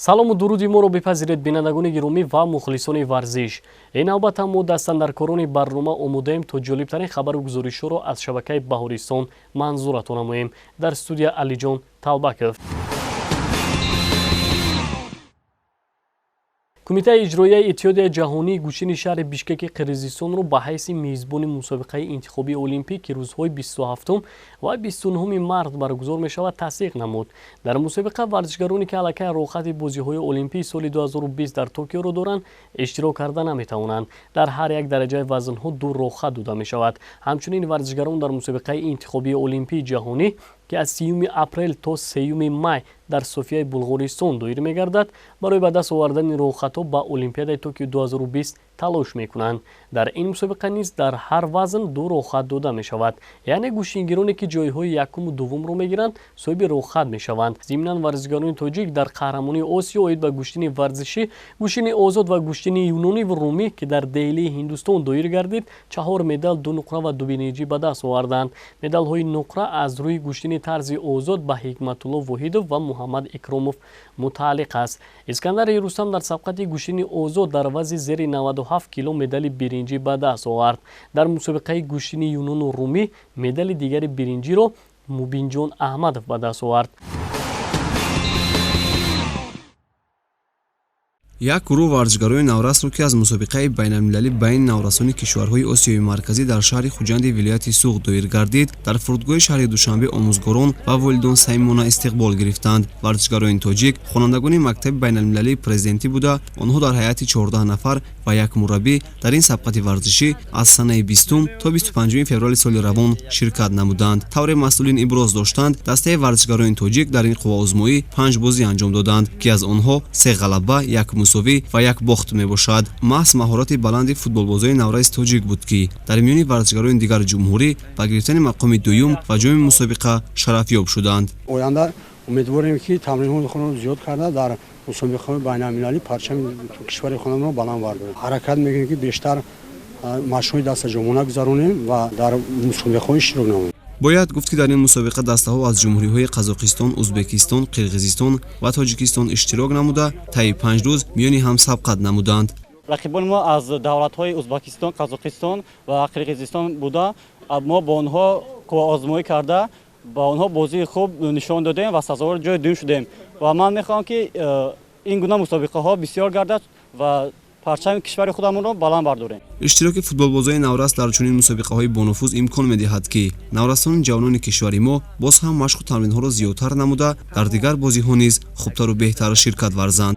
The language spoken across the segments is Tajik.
салому дуруди моро бипазиред бинандагони гиромӣ ва мухлисони варзиш. Ин навбат ҳам мо дастандаркорони барнома омодаем то ҷолибтарин хабару гузоришҳоро аз шабакаи Баҳористон манзуратон намоем. Дар студия Алиҷон Талбаков. Кумитаи иҷроияи Иттиҳодияи ҷаҳонии гӯшини шаҳри Бишкеки Қирғизистонро ба ҳайси мезбони мусобиқаи интихобии олимпӣ ки рӯзҳои 27 ва 29 март баргузор мешавад тасдиқ намуд. Дар мусобиқа варзишгароне ки аллакай рохати бозиҳои олимпии соли 2020 дар Токиоро доранд, иштирок карда наметавонанд. Дар ҳар як дараҷаи вазнҳо ду рохат дода мешавад. Ҳамчунин варзишгарон дар мусобиқаи интихобии олимпии ҷаҳонӣ ки аз 30 апрел то 3 май дар Софияи Булғористон доир мегардад, барои ба даст овардани рохатҳо ба Олимпиадаи Токио 2020 талош мекунанд. Дар ин мусобиқа низ дар ҳар вазн ду рохат дода мешавад. Яъне гӯшингироне ки ҷойҳои якуму дуввумро мегиранд, соҳиби рохат мешаванд. Зимнан варзишгарони тоҷик дар қаҳрамонии Осиё оид ба гӯштини варзишӣ, гӯштини озод ва гӯштини юнониву румӣ ки дар Деҳлии Ҳиндустон доир гардид, 4 медал, 2 нуқра ва 2 бинеҷӣ ба даст оварданд. Медалҳои нуқра аз рӯи гӯштини тарзи озод ба Ҳикматулло Воҳидов ва Муҳаммад Икромов мутааллиқ аст. Искандари Рустам дар сабқати гӯштини озод дар вазни зери 97 кило медали биринҷӣ ба даст овард. Дар мусобиқаи гӯштини юнону румӣ медали дигари биринҷиро Мубинҷон Аҳмадов ба даст овард. Як гурӯҳ варзишгарони наврасро ки аз мусобиқаи байналмилалӣ байни наврасони кишварҳои Осиёи марказӣ дар шаҳри Хуҷанди вилояти Суғ доир гардид, дар фурудгоҳи шаҳри Душанбе омӯзгорон ва волидон самимона истиқбол гирифтанд. Варзишгарони тоҷик хонандагони мактаби байналмилалии президентӣ буда, онҳо дар ҳайати 14 нафар ва як мураббӣ дар ин сабқати варзишӣ аз санаи 20 то 25 феврали соли равон ширкат намуданд. тавре масъулин иброз доштанд, дастаи варзишгарони тоҷик дар ин қувваозмоӣ 5 бозӣ анҷом доданд, ки аз онҳо 3 ғалаба, 1 мусовӣ ва 1 бохт мебошад. маҳз маҳорати баланди футболбозои навраси тоҷик буд, ки дар миёни варзишгарони дигари ҷумҳурӣ ба гирифтани мақоми дуюм ва ҷоми мусобиқа шарафёб шуданд. оянда умедворем ки тамринҳои худро зиёд карда дар мусобиқаҳои байналмилалӣ парчами кишвари худро баланд вардорем. ҳаракат мекунем ки бештар машқҳои дастаҷомона гузаронем ва дар мусобиқаҳо иштирок намоем. бояд гуфт ки дар ин мусобиқа дастаҳо аз ҷумҳуриҳои Қазоқистон, Узбекистон, Қирғизистон ва Тоҷикистон иштирок намуда, таи 5 рӯз миёни ҳам сабқат намуданд. рақибони мо аз давлатҳои Узбекистон, Қазоқистон ва Қирғизистон буда, мо бо онҳо қувваозмоӣ карда, ба онҳо бозии хуб нишон додем ва сазовори ҷои дуюм шудем. ва ман мехоҳам ки ин гуна мусобиқаҳо бисёр гардад ва парчами кишвари худамонро баланд бардорем. иштироки футболбозои наврас дар чунин мусобиқаҳои бонуфуз имкон медиҳад ки наврасони ҷавонони кишвари мо боз ҳам машқу тамринҳоро зиёдтар намуда, дар дигар бозиҳо низ хубтару беҳтар ширкат варзанд.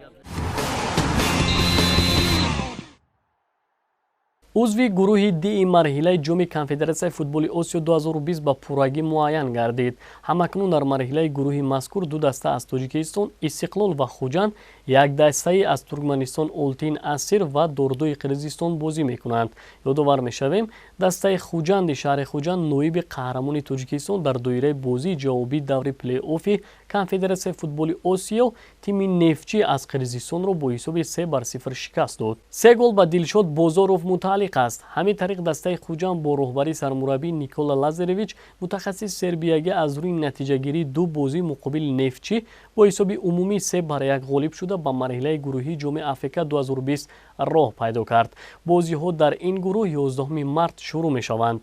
узви гурӯҳи ди марҳилаи ҷоми Конфедератсияи футболи Осиё 2020 ба пуррагӣ муайян гардид. ҳамакнун дар марҳилаи гурӯҳи мазкур ду даста аз Тоҷикистон, Истиқлол ва Хуҷанд, як дастаи аз Туркманистон, Олтин Асир ва Дордои Қирғизистон бозӣ мекунанд. ёдовар мешавем, дастаи Хуҷанди шаҳри Хуҷанд ноиби қаҳрамони Тоҷикистон дар доираи бозии ҷавобии даври плей-оффи Конфедератсияи футболи Осиё тими Нефтчӣ аз Қирғизистонро бо ҳисоби 3-0 шикаст дод. 3 гол ба Дилшод Бозоров мутааллиқ аст. ҳамин тариқ дастаи Хуҷанд бо роҳбарии сармураббӣ Никола Лазаревич, мутахассис сербиягӣ, аз рӯи натиҷагирии ду бозии муқобили Нефтчӣ бо ҳисоби умумӣ 3-1 ғолиб шуда ба марҳилаи гурӯҳии ҷоми Африка 2020 роҳ пайдо кард. бозиҳо дар ин гурӯҳ 11 март шурӯъ мешаванд.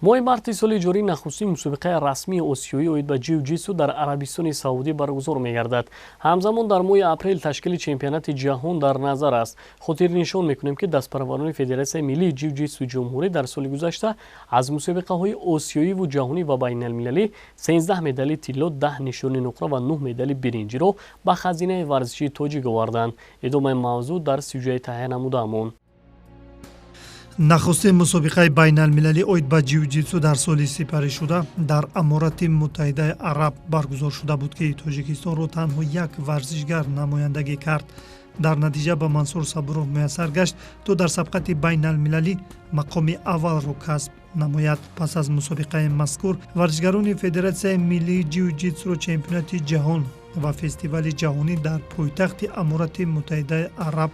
моҳи марти соли ҷорӣ нахустин мусобиқаи расмии осиёӣ оид ба ҷиу-ҷитсу дар Арабистони Саудӣ баргузор мегардад. ҳамзамон дар моҳи апрел ташкили чемпионати ҷаҳон дар назар аст. хотирнишон мекунем ки дастпараварони Федератсияи миллии ҷиу-ҷитсуи ҷумҳурӣ дар соли гузашта аз мусобиқаҳои осиёиву ҷаҳонӣ ва байналмилалӣ 13 медали тилло, 10 нишони нуқра ва 9 медали биринҷиро ба хазинаи варзишии тоҷик оварданд. идомаи мавзӯъ дар сюжети таҳия намудаамон. нахустин мусобиқаи байналмилалӣ оид ба ҷиу-ҷитсу дар соли сипаришуда дар Аморати Муттаҳидаи Араб баргузор шуда буд, ки Тоҷикистонро танҳо як варзишгар намояндагӣ кард. дар натиҷа ба Мансур Сабуров муяссар гашт то дар сабқати байналмилалӣ мақоми аввалро касб намояд. пас аз мусобиқаи мазкур, варзишгарони Федератсияи миллии ҷиу-ҷитсуро чемпионати ҷаҳон ва фестивали ҷаҳонӣ дар пойтахти Аморати Муттаҳидаи Араб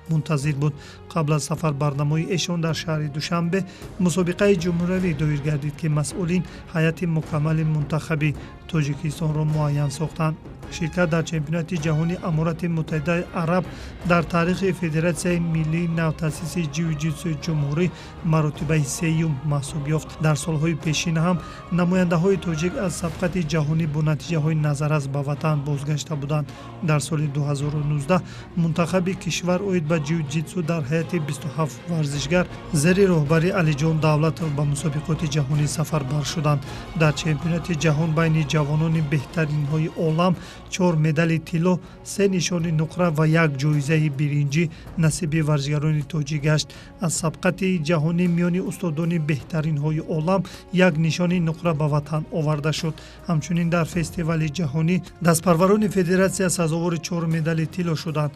мунтазир буд. қабл аз сафар барнамаи эшон дар шаҳри душанбе мусобиқаи ҷумҳуриявӣ доир гардид ки масъулин ҳайати мукаммали мунтахаби тоҷикистонро муайян сохтанд. ширкат дар чемпионати ҷаҳони аморати муттаҳидаи араб дар таърихи федератсияи миллии навтаъсиси ҷиу-ҷитсуи ҷумҳурӣ маротибаи сеюм маҳсуб ёфт. дар солҳои пешина ҳам намояндаҳои тоҷик аз сабқати ҷаҳонӣ бо натиҷаҳои назаррас ба ватан бозгашта буданд. дар соли 2019 мунтахаби кишвар оид ба ҷиу-ҷитсу дар ҳайати 27 варзишгар зери роҳбари Алиҷон Давлатов ба мусобиқоти ҷаҳонӣ сафарбар шуданд. дар чемпионати ҷаҳон байни ҷавонони беҳтаринҳои олам 4 медали тилло, 3 нишони нуқра ва 1 ҷоизаи биринҷӣ насиби варзишгарони тоҷик гашт. аз сабқати ҷаҳонӣ миёни устодони беҳтаринҳои олам 1 нишони нуқра ба ватан оварда шуд. ҳамчунин дар фестивали ҷаҳонӣ дастпарварони федератсия сазовори 4 медали тилло шуданд.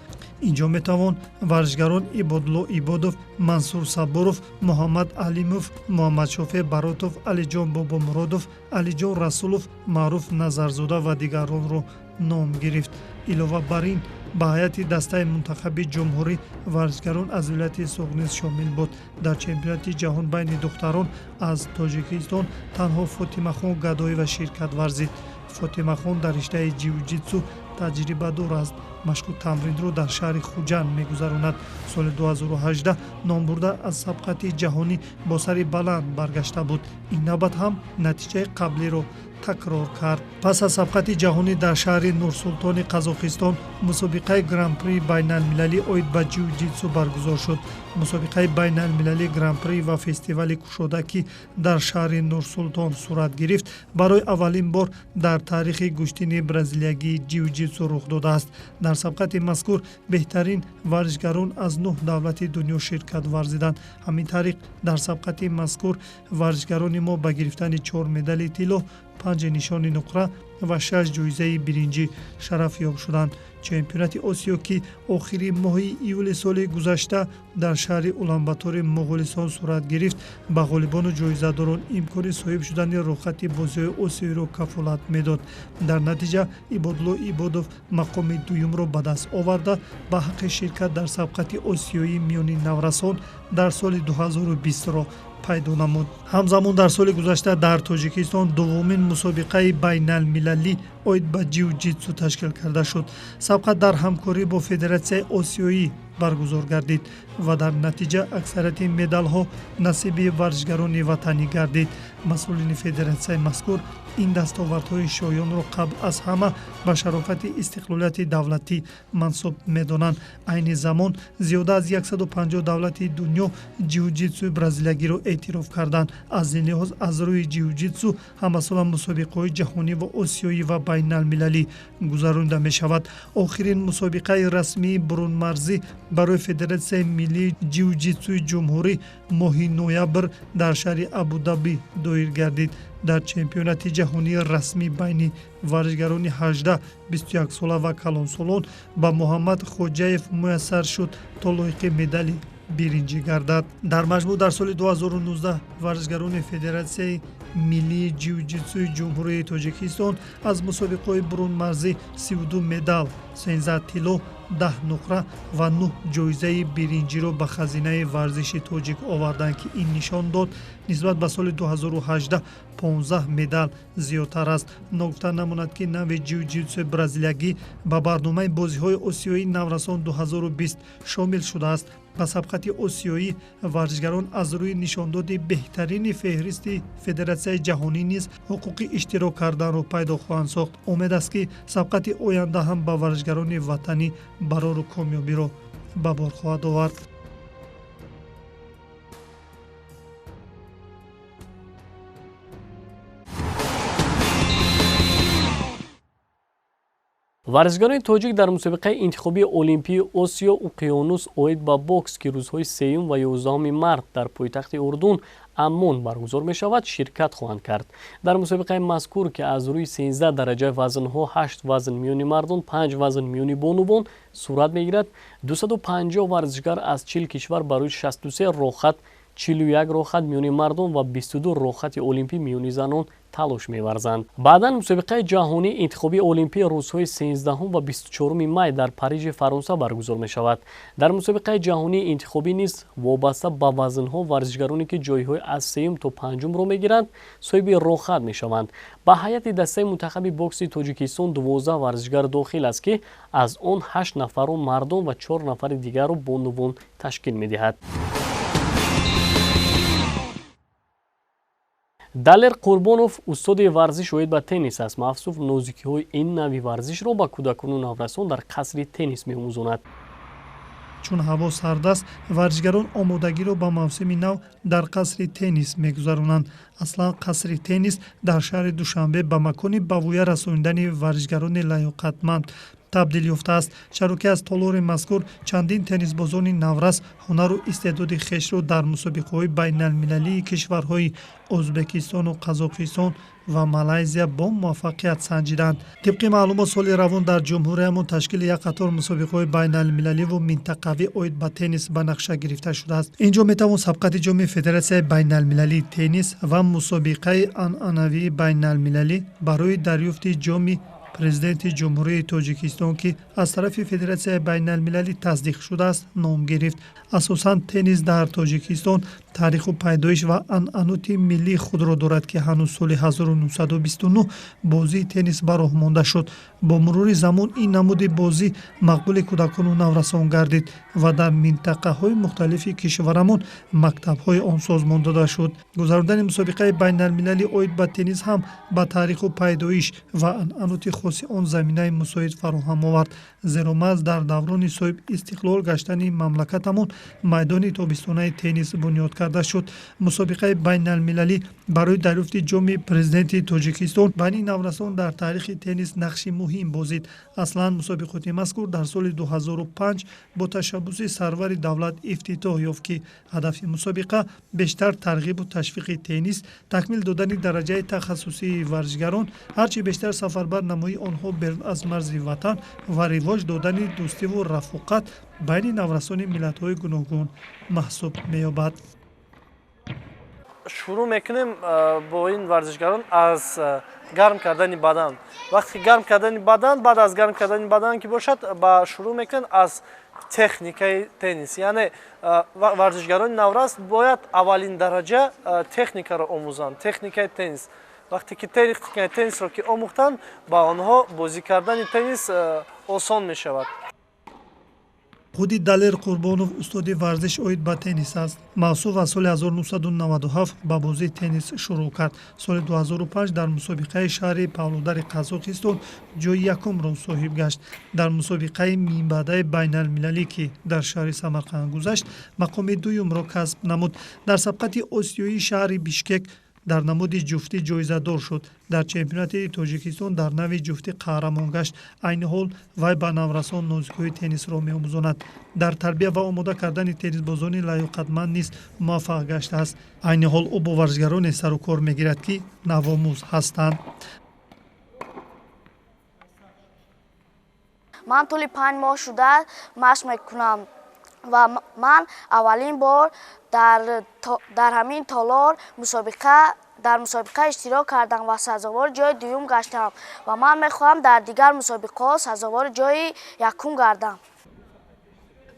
инҷо метавон варзишгарон Ибодулло Ибодов, Мансур Сабуров, Муҳаммад Алимов, Муҳаммадшофе Баротов, Алиҷон Бобомуродов, Алиҷон Расулов, Маъруф Назарзода ва дигаронро ном гирифт. илова бар ин ба ҳайати дастаи мунтахаби ҷумҳурӣ варзишгарон аз вилояти Суғниз шомил буд. дар чемпионати ҷаҳон байни духтарон аз Тоҷикистон танҳо Фотимахон Гадоева ширкат варзид. Фотимахон дар риштаи ҷиу-ҷитсу таҷрибадор аст. машқу тамринро дар шаҳри Хуҷанд мегузаронад. соли 2018 номбурда аз сабқати ҷаҳонӣ бо сари баланд баргашта буд. ин навбат ҳам натиҷаи қаблиро такрор кард. пас аз сабқати ҷаҳонӣ дар шаҳри Нурсултони Қазоқистон мусобиқаи гран-при байналмилалӣ оид ба ҷиу-ҷитсу баргузор шуд. мусобиқаи байналмилалӣ гран-при ва фестивали кушода ки дар шаҳри Нурсултон сурат гирифт барои аввалин бор дар таърихи гӯштини бразилиягии ҷиу-ҷитсу рух додааст. дар сабқати мазкур беҳтарин варзишгарон аз 9 давлати дунё ширкат варзиданд. ҳамин тариқ дар сабқати мазкур варзишгарони мо ба гирифтани 4 медали тилло, 5 нишони нуқра ва 6 ҷоизаи биринҷӣ шарафёб шуданд. чемпионати осиё ки охири моҳи июли соли гузашта дар шаҳри Уланбатори Моғолистон сурат гирифт ба ғолибону ҷоизадорон имкони соҳиб шудани рӯхати бозиҳои осиёиро кафолат медод. дар натиҷа Ибодулло Ибодов мақоми дуюмро ба даст оварда ба ҳаққи ширкат дар сабқати осиёи миёни наврасон дар соли 2020ро пайдо намуд. ҳамзамон дар соли гузашта дар Тоҷикистон дуввумин мусобиқаи байналмилалӣ оид ба ҷиу-ҷитсу ташкил карда шуд. сабқат дар ҳамкорӣ бо Федератсияи осиёӣ баргузор гардид ва дар натиҷа аксарияти медалҳо насиби варзишгарони ватанӣ гардид. масъулини федератсияи мазкур ин дастовардҳои шоёнро қабл аз ҳама ба шарофати истиқлолияти давлатӣ мансуб медонанд. айни замон зиёда аз 150 давлати дунё ҷиу-ҷитсуи бразилиягиро эътироф карданд. аз ин лиҳоз аз рӯи ҷиу-ҷитсу ҳамасола мусобиқаҳои ҷаҳонӣ ва осиёӣ ва байналмилалӣ гузаронида мешавад. охирин мусобиқаи расмии бурунмарзӣ барои федератсияи миллии ҷиу-ҷитсуи ҷумҳурӣ моҳи ноябр дар шаҳри Абу-Даби доир гардид. дар чемпионати ҷаҳонии расмӣ байни варзишгарони 18-21 сола ва калонсолон ба Муҳаммад Хоҷаев муяссар шуд то лоиқи медали биринҷӣ гардад. дар маҷмӯъ дар соли 2019 варзишгарони федератсияи миллии ҷиу-ҷитсуи ҷумҳурии Тоҷикистон аз мусобиқаҳои бурунмарзӣ 32 медал, 13 тилло, 10 нуқра ва 9 ҷоизаи биринҷиро ба хазинаи варзиши тоҷик оварданд ки ин нишон дод нисбат ба соли 2018 15 медал зиёдтар аст. ногуфта намонад ки нави ҷиу-ҷитсуи бразилиягӣ ба барномаи бозиҳои осиёии наврасон 2020 шомил шудааст. ба сабқати осиёӣ варзишгарон аз рӯи нишондоди беҳтарини феҳристи Федератсияи ҷаҳонӣ низ ҳуқуқи иштирок карданро пайдо хоҳанд сохт. умед аст ки сабқати оянда ҳам ба варзишгарони ватанӣ барору комёбиро ба бор хоҳад овард. варзишгарони тоҷик дар мусобиқаи интихобии олимпии осиё уқёнус оид ба бокс ки рӯзҳои 3 ва 11 март дар пойтахти Урдун Аммон баргузор мешавад ширкат хоҳанд кард. дар мусобиқаи мазкур ки аз рӯи 13 дараҷаи вазнҳо 8 вазн миёни мардон 5 вазн миёни бонувон сурат мегирад, 250 варзишгар аз 40 кишвар барои 63 рохат 41 рохат миёни мардум ва 22 рохати олимпӣ миёни занон талош меварзанд. баъдан мусобиқаи ҷаҳонии интихобии олимпӣ рӯзҳои 13 ва 24 май дар Парижи Фаронса баргузор мешавад. дар мусобиқаи ҷаҳонии интихобӣ низ вобаста ба вазнҳо варзишгароне ки ҷойҳои аз 3 то 5-ро мегиранд соҳиби рохат мешаванд. ба ҳайати дастаи мунтахаби бокси Тоҷикистон 12 варзишгар дохил аст ки аз он 8 нафарро мардум ва 4 нафари дигарро бонувон ташкил медиҳад. далер қурбонов устоди варзиш оид ба теннис аст. мафсуф нозикиҳои ин нави варзишро ба кӯдакону наврасон дар қасри теннис меомӯзонад. чун ҳаво сард аст, варзишгарон омодагиро ба мавсими нав дар қасри теннис мегузаронанд. аслан қасри теннис дар шаҳри Душанбе ба макони ба вуя расонидани варзишгарони лаёқатманд табдил ёфтааст, чаро ки аз толори мазкур чандин теннисбозони наврас ҳунару истеъдоди хешро дар мусобиқаҳои байналмилалии кишварҳои Ӯзбекистону Қазоқистон ва Малайзия бо муваффақият санҷиданд. тибқи маълумот соли равон дар ҷумҳуриямон ташкили як қатор мусобиқаҳои байналмилаливу минтақавӣ оид ба теннис ба нақша гирифта шудааст. инҷо метавон сабқати ҷоми Федератсияи байналмилалии теннис ва мусобиқаи анъанавии байналмилалӣ барои дарёфти ҷоми президенти ҷумҳурии Тоҷикистон ки аз тарафи Федератсияи байналмилалӣ тасдиқ шудааст ном гирифт. асосан теннис дар Тоҷикистон таъриху пайдоиш ва анъаноти миллии худро дорад ки ҳанӯз соли 1929 бозии теннис ба роҳ монда шуд. бо мурури замон ин намуди бозӣ мақбули кӯдакону наврасон гардид ва дар минтақаҳои мухталифи кишварамон мактабҳои он созмон дода шуд. гузарондани мусобиқаи байналмилалӣ оид ба теннис ҳам ба таъриху пайдоиш ва анъаноти хоси он заминаи мусоид фароҳам овард, зеро маҳз дар даврони соҳиб истиқлол гаштани мамлакатамон майдони тобистонаи теннис бунёд карда шуд. мусобиқаи байналмилалӣ барои дарёфти ҷоми президенти Тоҷикистон байни наврасон дар таърихи теннис нақши муҳим бозид. аслан мусобиқоти мазкур дар соли 2005 бо ташаббуси сарвари давлат ифтитоҳ ёфт ки ҳадафи мусобиқа бештар тарғибу ташвиқи теннис, такмил додани дараҷаи тахассусии варзишгарон, ҳарчи бештар сафарбар намои онҳо берун аз марзи ватан ва ривоҷ додани дӯстиву рафоқат байни наврасони миллатҳои гуногун маҳсуб меёбад. шурӯъ мекунем бо ин варзишгарон аз гарм кардани бадан. вақте гарм кардани бадан, баъд аз гарм кардани бадан ки бошад, ба шурӯъ мекунем аз техникаи теннис. яъне варзишгарони наврас бояд аввалин дараҷа техникаро омӯзанд, техникаи теннис. вақте ки техникаи теннисро ки омӯхтанд, ба онҳо бозӣ кардани теннис осон мешавад. худи Далер Қурбонов устоди варзиш оид ба теннис аст. мавсуф аз соли 1997 ба бозии теннис шурӯъ кард. соли 2005 дар мусобиқаи шаҳри Павлодари Қазоқистон ҷои якумро соҳиб гашт. дар мусобиқаи минбаъдаи байналмилалӣ ки дар шаҳри Самарқанд гузашт, мақоми дуюмро касб намуд. дар сабқати осиёии шаҳри Бишкек дар намуди ҷуфтӣ ҷоизадор шуд. дар чемпионати Тоҷикистон дар нави ҷуфтӣ қаҳрамон гашт. айни ҳол вай ба наврасон нозикҳои теннисро меомӯзонад. дар тарбия ва омода кардани теннисбозони лаёқатманд низ муваффақ гаштааст. айни ҳол ӯ бо варзишгароне сару кор мегирад ки навомӯз ҳастанд. ман тӯли 5 моҳ шуда машқ мекунам ва ман аввалин бор дар ҳамин толор дар мусобиқа иштирок кардам ва сазовори ҷои дуюм гаштам ва ман мехоҳам дар дигар мусобиқаҳо сазовори ҷои якум гардам.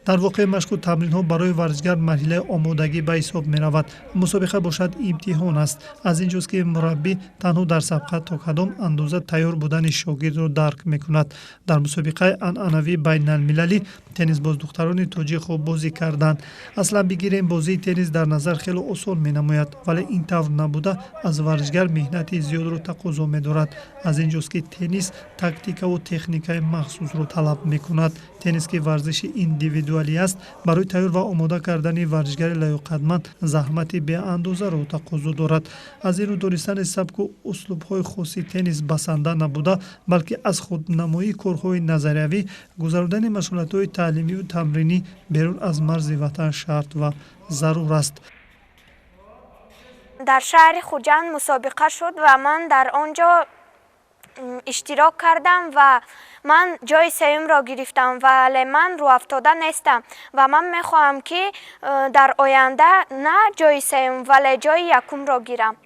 дар воқеъ машқу тамринҳо барои варзишгар марҳилаи омодагӣ ба ҳисоб меравад. мусобиқа бошад имтиҳон аст. аз ин ҷост ки мураббӣ танҳо дар сабқа то кадом андоза тайёр будани шогирдро дарк мекунад. дар мусобиқаи анъанавии байналмилалӣ теннисбоздухтарони тоҷик хуб бозӣ карданд. аслан бигирем бозии теннис дар назар хеле осон менамояд, вале ин тавр набуда аз варзишгар меҳнати зиёдро тақозо медорад. аз ин ҷост ки теннис тактикаву техникаи махсусро талаб мекунад. теннис ки варзиши индивидуалӣ аст, барои тайёр ва омода кардани варзишгари лаёқатманд заҳмати беандозаро тақозо дорад. аз ин рӯ донистани сабку услубҳои хоси теннис басанда набуда, балки аз худнамоии корҳои назариявӣ, гузарондани машғулиятҳои таълимиву тамринӣ берун аз марзи ватан шарт ва зарур аст. дар шаҳри Хуҷанд мусобиқа шуд ва ман дар он ҷо иштирок кардам ва من جای سوم را گرفتم ولی من رو افتاده نیستم و من میخواهم که در آینده نه جای سوم ولی جای یکم را گیرم.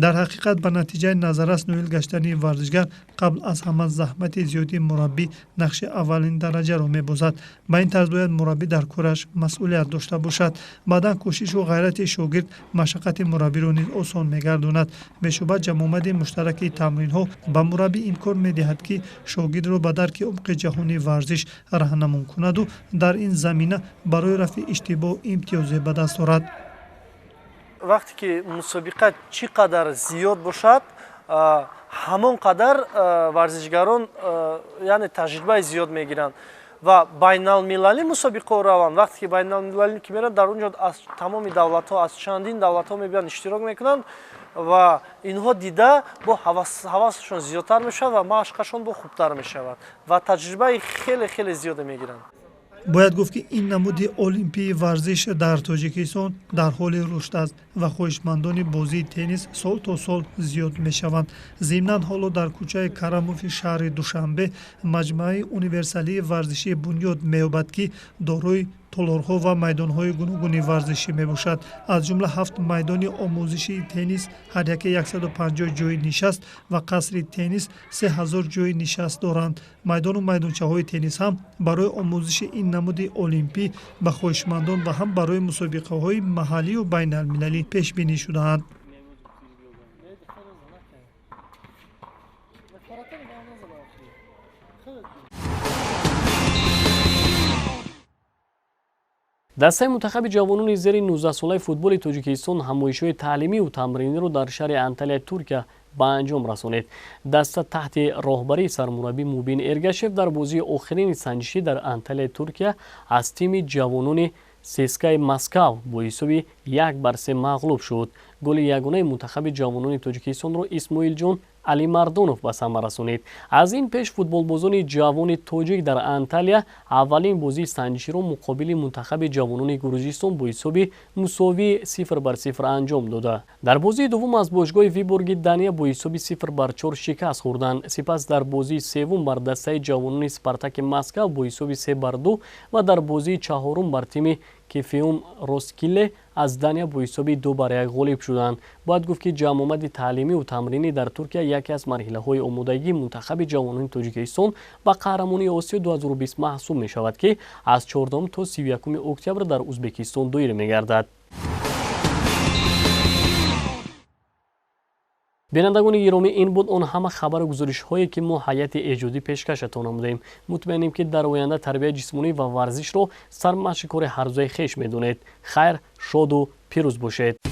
در حقیقت به نتیجه نظررس نویل گشتنی ورزشگر قبل از همه زحمت زیادی مربی نقش اولین درجه را می‌بازد. با این طرز باید مربی در کارش مسئولیت داشته باشد. بعدا کوشش و غیرت شاگرد مشقت مربی را نیز آسان می‌گرداند. بشبهه جمع آمد مشترک تمرین‌ها به مربی امکان می‌دهد که شاگرد را به درک عمق جهانی ورزش راهنمایی کند و در این زمینه برای رفع اشتباه امتیازی به دست آورد. وقتی که مسابقه چقدر زیاد باشد همون قدر ورزشگران یعنی تجربه زیاد میگیرند و بین المللی مسابقه روند. وقتی که بین المللی که میرن در اونجا از تمام دولت ها از چندین دولت ها میبینن اشتراک میکنند و اینها دیده با حواسشون زیادتر میشه و مشقشون با خوبتر میشود و تجربه خیلی خیلی زیاد میگیرند. باید گفت که این نمود المپی ورزش در تاجیکستان در حال رشد است و خواهشمندان بازی تنیس سال تا سال زیاد می شوند. ضمناً حالا در کوچه کرموف شهر دوشنبه مجمع اونیورسالی ورزشی بنیاد می‌یابد که دارای تالارها و میدانهای گوناگون ورزشی میباشد. از جمله 7 میدان آموزشی تنیس، هر یک 150 جای نشست و قصر تنیس 3000 جای نشست دارند. میدان و میدانچه های تنیس هم برای آموزش این نمود المپی به خواهشمندان و هم برای مسابقه های محلی و بین المللی پیش بینی شده‌اند. دسته منتخب جوانان زیر 19 ساله فوتبال تاجیکستان همایش‌های تعلیمی و تمرینی را در شهر انتالیا ترکیه به انجام رسانید. دسته تحت راهبری سرمربی موبین ارگشف در بازی آخرین سنجشی در انتالیا ترکیه از تیم جوانان سیسکای مسکو با حساب 1-3 مغلوب شد. گل یگانه منتخب جوانان تاجیکستان را اسماعیل جان علی مردانوف به ثمر رسانید. از این پیش فوتبالبازان جوان تاجیک در انتالیا اولین بازی سنجشی را مقابل منتخب جوانان گروزیستان با حساب مساوی 0-0 انجام داده. در بازی دوم از باشگاه ویبورگ دانیا با حساب 0-4 شکست خوردند. سپس در بازی سوم بر دسته جوانان اسپارتاک مسکو با حساب 3-2 و در بازی چهارم بر تیم کیفیوم روسکیله از دانیا با حساب 2-1 غالب شدند. باید گفت که جمع آمد تعلیمی و تمرینی در ترکیه یکی از مرحله‌های آمادگی منتخب جوانان تاجیکستان به قهرمانی آسیا 2020 محسوب می شود که از 14 تا 31 اکتبر در ازبکستان دایر می گردد. بینندگان گرامی، این بود آن همه خبر و گزارش هایی که ما هیئت ایجادی پیشکشتان نمودیم. مطمئنیم که در آینده تربیت جسمانی و ورزش را سرمشق کار هر روزه خویش می‌دانید. خیر، شاد و پیروز باشید.